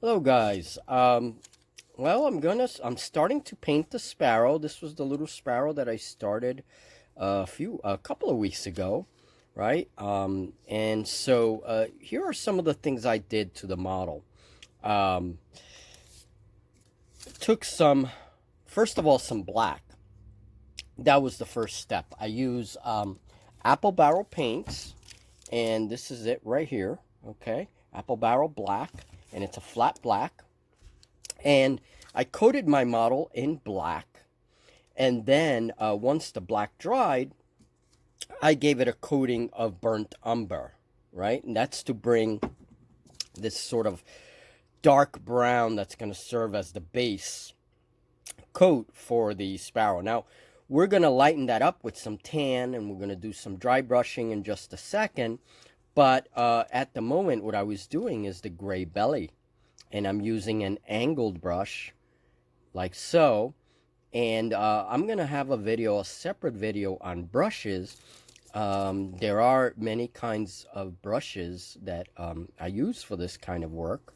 Hello guys. Well, I'm starting to paint the sparrow. This was the little sparrow that I started a couple of weeks ago, right? And so here are some of the things I did to the model. Um, took some, first of all, some black. That was the first step. I use apple barrel paints, and this is it right here. Okay, apple barrel black, and it's a flat black. And I coated my model in black, and then once the black dried, I gave it a coating of burnt umber, right? And that's to bring this sort of dark brown that's going to serve as the base coat for the sparrow. Now, we're going to lighten that up with some tan, and we're going to do some dry brushing in just a second. But at the moment, what I was doing is the gray belly, and I'm using an angled brush like so. And I'm gonna have a separate video on brushes. There are many kinds of brushes that I use for this kind of work,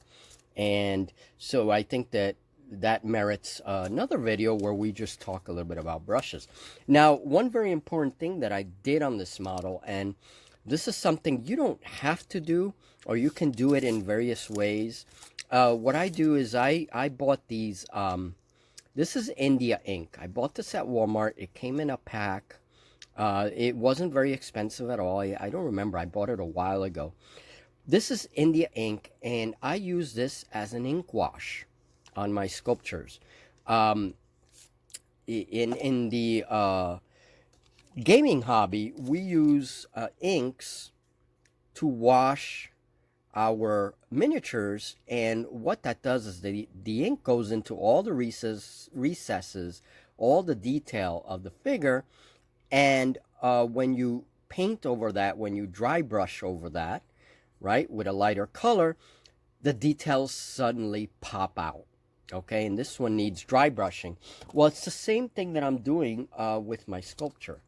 and so I think that merits another video where we just talk a little bit about brushes. Now, one very important thing that I did on this model, and this is something you don't have to do, or you can do it in various ways. What I do is I bought these. This is India ink. I bought this at Walmart. It came in a pack. It wasn't very expensive at all. I don't remember. I bought it a while ago. This is India ink, and I use this as an ink wash on my sculptures. Um, in the gaming hobby, we use inks to wash our miniatures, and what that does is the ink goes into all the recesses, all the detail of the figure, and when you paint over that, when you dry brush over that, right, with a lighter color, the details suddenly pop out. Okay, and this one needs dry brushing. Well, it's the same thing that I'm doing with my sculpture.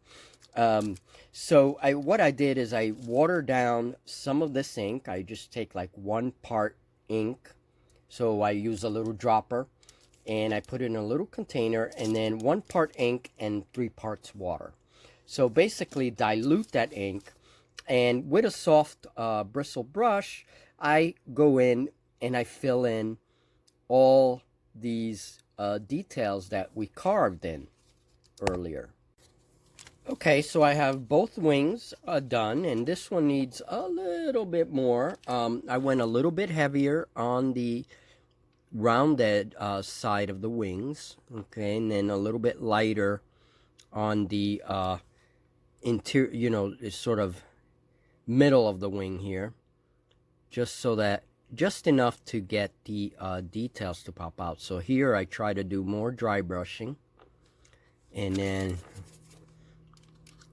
So what I did is I watered down some of this ink. I just take like 1 part ink. So I use a little dropper, and I put it in a little container, and then 1 part ink and 3 parts water. So basically dilute that ink, and with a soft bristle brush, I go in and I fill in all these details that we carved in earlier. Okay, so I have both wings done, and this one needs a little bit more. I went a little bit heavier on the rounded side of the wings, okay, and then a little bit lighter on the interior, sort of middle of the wing here, just so that, just enough to get the details to pop out. So here I try to do more dry brushing, and then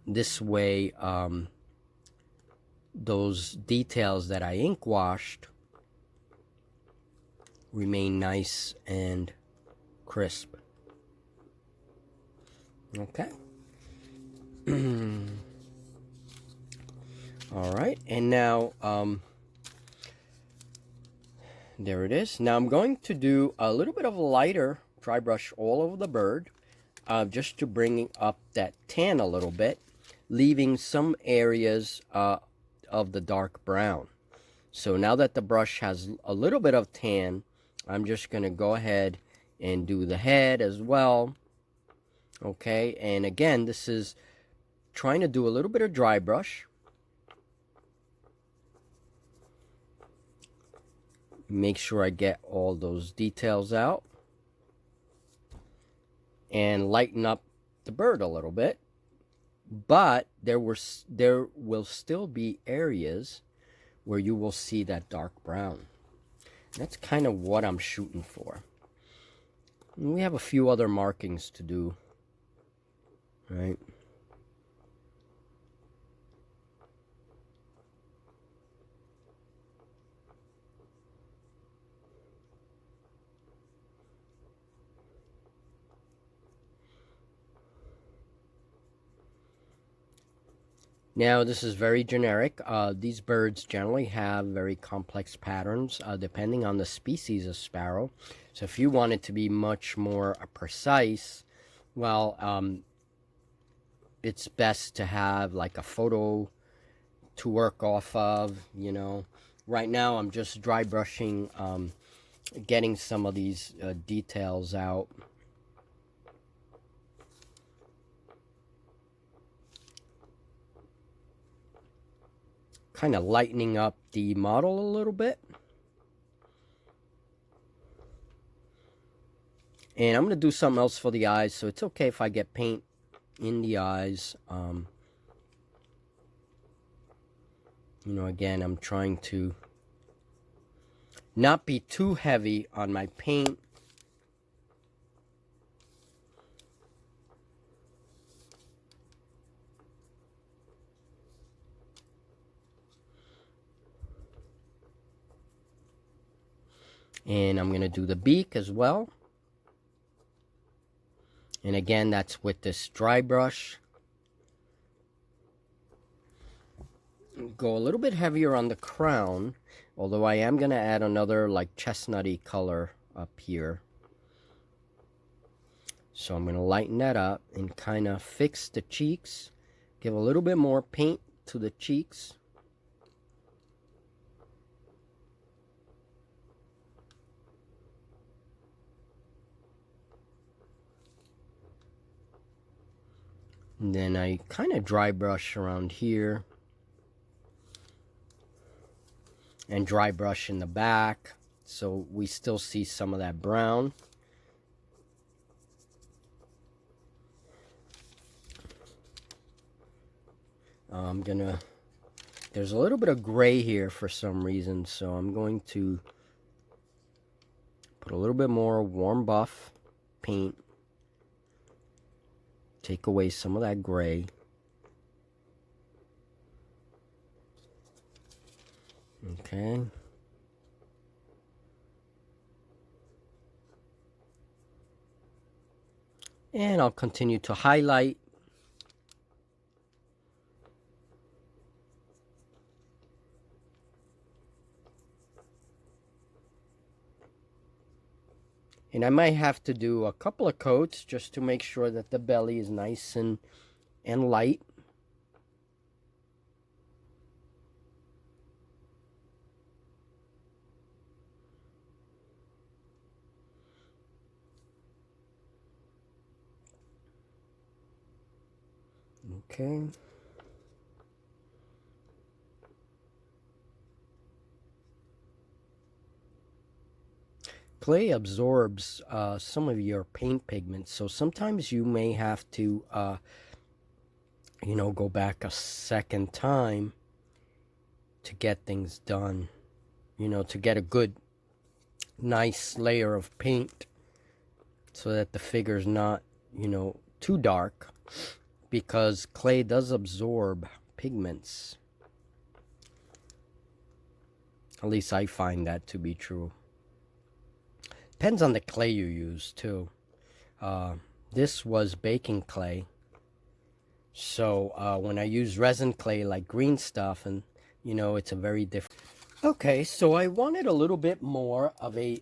this way those details that I ink washed remain nice and crisp. Okay. All right, and now there it is. Now I'm going to do a little bit of a lighter dry brush all over the bird, just to bring up that tan a little bit, leaving some areas of the dark brown. So now that the brush has a little bit of tan, I'm just going to go ahead and do the head as well. Okay, and again, this is trying to do a little bit of dry brush. Make sure I get all those details out, and lighten up the bird a little bit. But there will still be areas where you will see that dark brown. That's kind of what I'm shooting for. And we have a few other markings to do, right? Now, this is very generic. These birds generally have very complex patterns depending on the species of sparrow. So if you want it to be much more precise, well, it's best to have like a photo to work off of, you know. Right now, I'm just dry brushing, getting some of these details out. Kind of lightening up the model a little bit. And I'm going to do something else for the eyes, so it's okay if I get paint in the eyes. You know, again, I'm trying to not be too heavy on my paint. And I'm going to do the beak as well. And again, that's with this dry brush. Go a little bit heavier on the crown, although I am going to add another like chestnutty color up here. So I'm going to lighten that up and kind of fix the cheeks. Give a little bit more paint to the cheeks. And then I kind of dry brush around here. And dry brush in the back, so we still see some of that brown. There's a little bit of gray here for some reason, so I'm going to put a little bit more warm buff paint. Take away some of that gray. Okay. And I'll continue to highlight. And I might have to do a couple of coats just to make sure that the belly is nice and light. Okay. Clay absorbs some of your paint pigments, so sometimes you may have to, you know, go back a second time to get things done, you know, to get a good, nice layer of paint so that the figure's not, you know, too dark, because clay does absorb pigments. At least I find that to be true. Depends on the clay you use too. This was baking clay, so when I use resin clay like green stuff, and you know, it's a very different. Okay, so I wanted a little bit more of a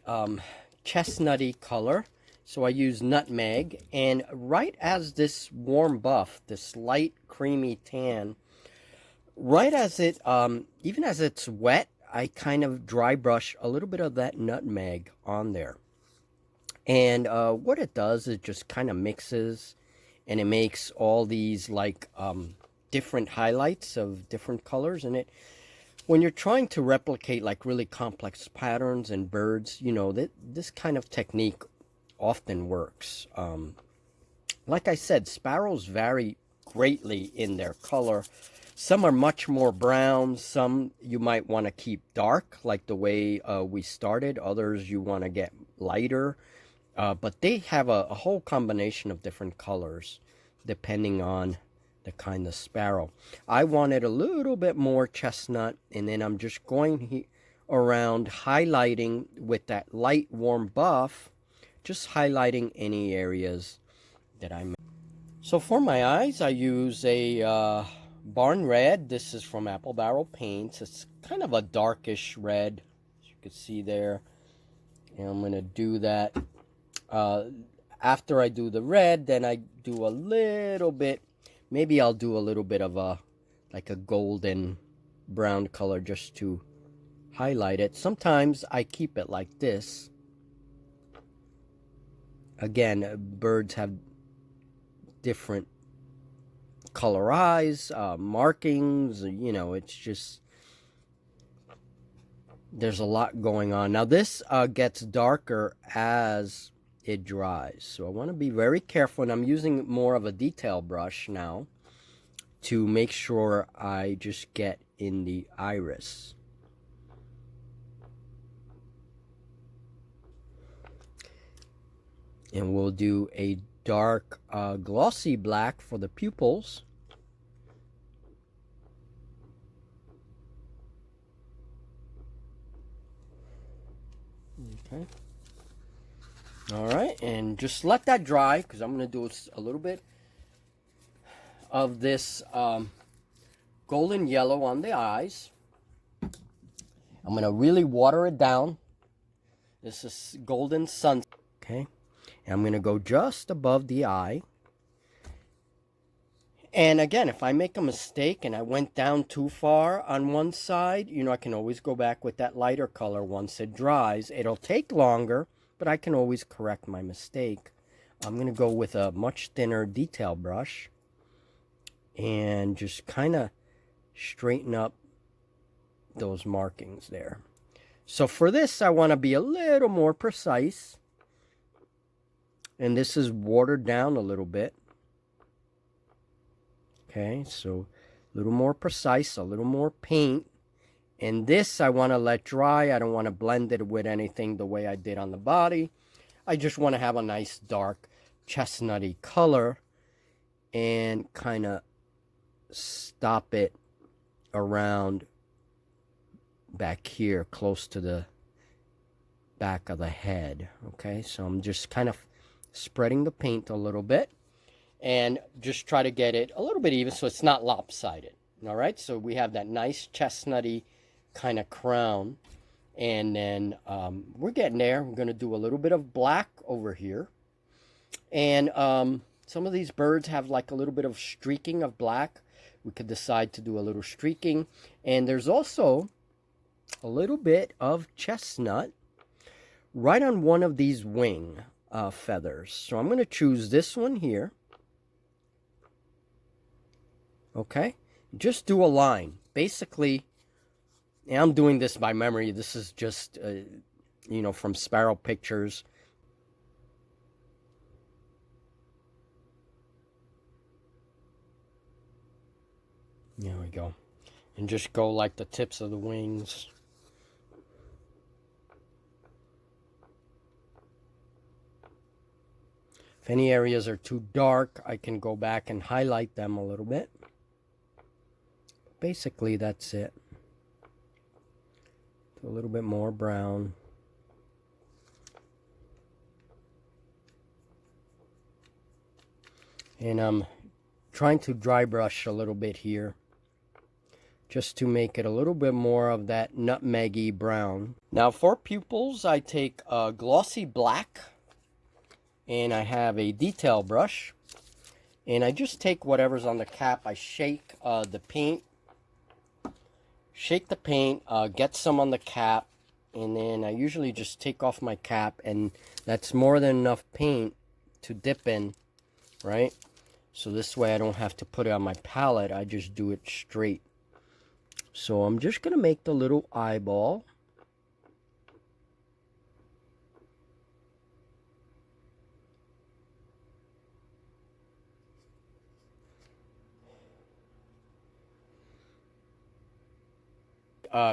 chestnutty color, so I use nutmeg, and right as this warm buff, this light creamy tan, right as it even as it's wet, I kind of dry brush a little bit of that nutmeg on there. And what it does is just kind of mixes, and it makes all these like different highlights of different colors. And it, when you're trying to replicate like really complex patterns and birds, you know, this kind of technique often works. Like I said, sparrows vary greatly in their color. Some are much more brown. Some you might want to keep dark, like the way we started. Others you want to get lighter. But they have a whole combination of different colors depending on the kind of sparrow. I wanted a little bit more chestnut, and then I'm just going around highlighting with that light warm buff, just highlighting any areas that I made. So for my eyes, I use a Barn Red. This is from Apple Barrel Paints. It's kind of a darkish red, as you can see there. And I'm going to do that. After I do the red, then I do a little bit, maybe I'll do a little bit of like a golden brown color just to highlight it. Sometimes I keep it like this. Again, birds have different color eyes, markings, you know, it's just, there's a lot going on. Now this gets darker as it dries, so I want to be very careful, and I'm using more of a detail brush now to make sure I just get in the iris. And we'll do a dark glossy black for the pupils. Okay. All right, and just let that dry, because I'm going to do a little bit of this golden yellow on the eyes. I'm going to really water it down. This is golden sun. Okay, and I'm going to go just above the eye. And again, if I make a mistake and I went down too far on one side, you know, I can always go back with that lighter color once it dries. It'll take longer, but I can always correct my mistake. I'm going to go with a much thinner detail brush and just kind of straighten up those markings there. So for this, I want to be a little more precise. And this is watered down a little bit. Okay, so a little more precise, a little more paint. And this I want to let dry. I don't want to blend it with anything the way I did on the body. I just want to have a nice dark chestnutty color and kind of stop it around back here close to the back of the head. Okay, so I'm just kind of spreading the paint a little bit and just try to get it a little bit even so it's not lopsided. All right, so we have that nice chestnutty kind of crown, and then we're getting there. We're going to do a little bit of black over here, and some of these birds have like a little bit of streaking of black. We could decide to do a little streaking, and there's also a little bit of chestnut right on one of these wing feathers. So I'm going to choose this one here. Okay, just do a line. Basically, and I'm doing this by memory. This is just, you know, from Sparrow Pictures. There we go. And just go like the tips of the wings. If any areas are too dark, I can go back and highlight them a little bit. Basically, that's it. A little bit more brown. And I'm trying to dry brush a little bit here, just to make it a little bit more of that nutmeggy brown. Now for pupils, I take a glossy black, and I have a detail brush, and I just take whatever's on the cap. I shake the paint. Shake the paint, get some on the cap, and then I usually just take off my cap, and that's more than enough paint to dip in, right? So this way I don't have to put it on my palette, I just do it straight. So I'm just going to make the little eyeball.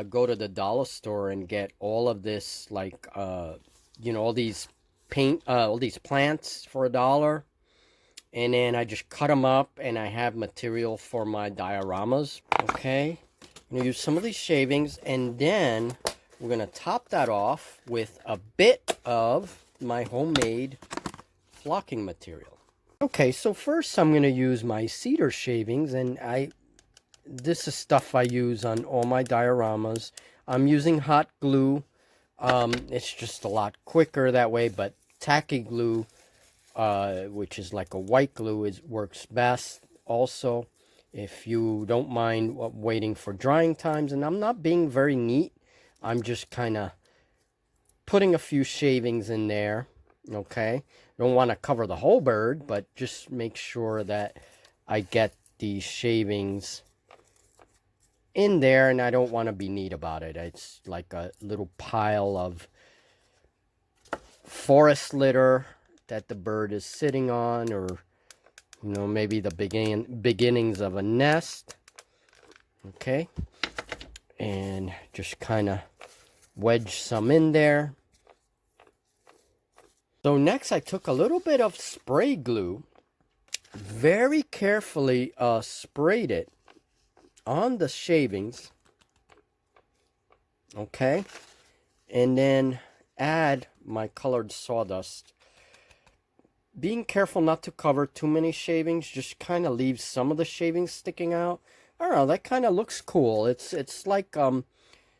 Go to the dollar store and get all of this, like, you know, all these all these plants for $1. And then I just cut them up, and I have material for my dioramas. Okay, I'm gonna use some of these shavings, and then we're gonna top that off with a bit of my homemade flocking material. Okay, so first I'm gonna use my cedar shavings, and I this is stuff I use on all my dioramas. I'm using hot glue. It's just a lot quicker that way, but tacky glue, which is like a white glue, works best also. If you don't mind waiting for drying times, and I'm not being very neat, I'm just kind of putting a few shavings in there, okay? Don't want to cover the whole bird, but just make sure that I get these shavings in there, and I don't want to be neat about it. It's like a little pile of forest litter that the bird is sitting on, or maybe the beginnings of a nest. Okay, and just kind of wedge some in there. So next I took a little bit of spray glue, very carefully sprayed it on the shavings, okay, and then add my colored sawdust. Being careful not to cover too many shavings, just kind of leave some of the shavings sticking out. I don't know, that kind of looks cool. It's like an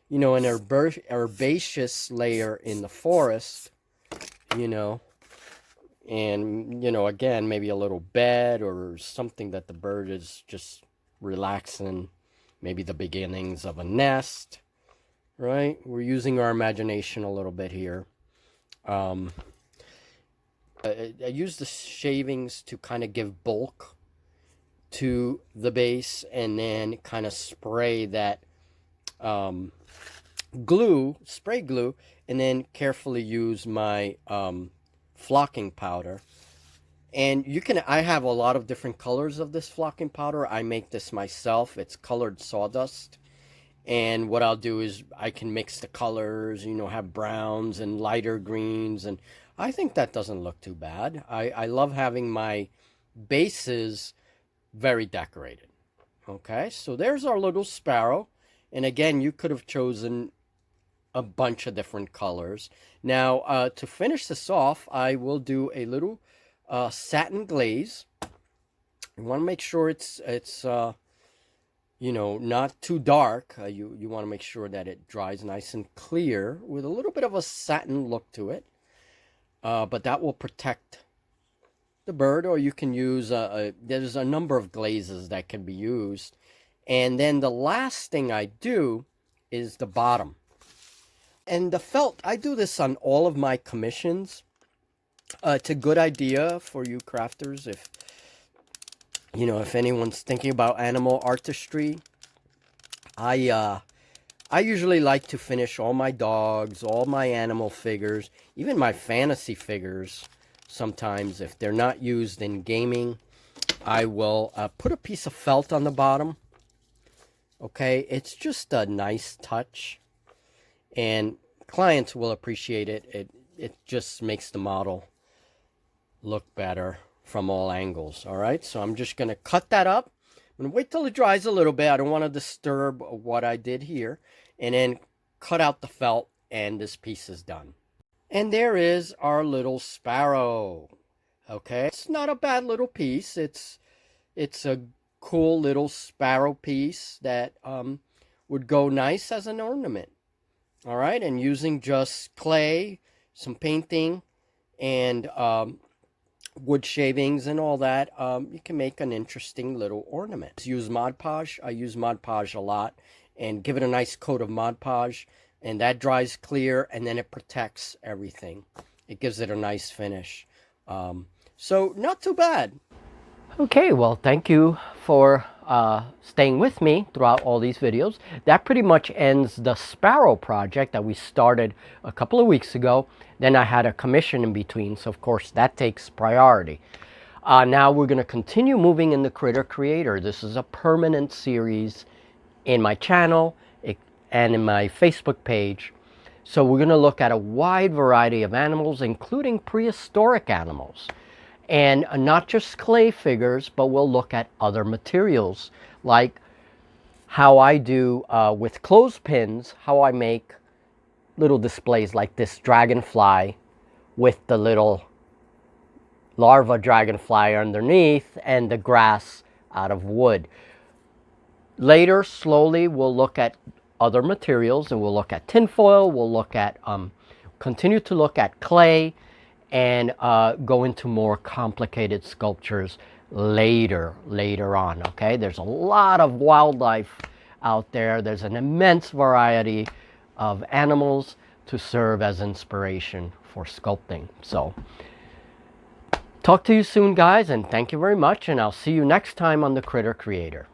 herbaceous layer in the forest, and again, maybe a little bed or something that the bird is just relaxing, maybe the beginnings of a nest, right? We're using our imagination a little bit here. I use the shavings to kind of give bulk to the base, and then kind of spray that spray glue, and then carefully use my flocking powder. And I have a lot of different colors of this flocking powder. I make this myself. It's colored sawdust. And what I'll do is I can mix the colors, have browns and lighter greens. And I think that doesn't look too bad. I love having my bases very decorated. Okay, so there's our little sparrow. And again, you could have chosen a bunch of different colors. Now, to finish this off, I will do a little satin glaze. You want to make sure it's not too dark. You want to make sure that it dries nice and clear with a little bit of a satin look to it. But that will protect the bird, or you can use, there's a number of glazes that can be used. And then the last thing I do is the bottom. And the felt, I do this on all of my commissions. It's a good idea for you crafters if anyone's thinking about animal artistry. I usually like to finish all my dogs, all my animal figures, even my fantasy figures. Sometimes, if they're not used in gaming, I will put a piece of felt on the bottom. Okay, it's just a nice touch, and clients will appreciate it. It just makes the model look better from all angles. All right, so I'm just going to cut that up. I'm going to wait till it dries a little bit. I don't want to disturb what I did here. And then cut out the felt, and this piece is done. And there is our little sparrow. Okay, it's not a bad little piece. It's a cool little sparrow piece that would go nice as an ornament. All right, and using just clay, some painting, and wood shavings and all that, you can make an interesting little ornament. Use Mod Podge. I use Mod Podge a lot, and give it a nice coat of Mod Podge, and that dries clear, and then it protects everything. It gives it a nice finish. So not too bad. Okay, well, thank you for staying with me throughout all these videos. That pretty much ends the sparrow project that we started a couple of weeks ago. Then I had a commission in between, so of course that takes priority. Now we're going to continue moving in the Critter Creator. This is a permanent series in my channel and in my Facebook page. So we're going to look at a wide variety of animals, including prehistoric animals. And not just clay figures, but we'll look at other materials, like how I do with clothespins, how I make little displays like this dragonfly with the little larva dragonfly underneath and the grass out of wood. Later, slowly, we'll look at other materials, and we'll look at tinfoil. We'll look at, continue to look at clay, and go into more complicated sculptures later on. Okay, there's a lot of wildlife out there. There's an immense variety of animals to serve as inspiration for sculpting. So, talk to you soon, guys, and thank you very much. And I'll see you next time on The Critter Creator.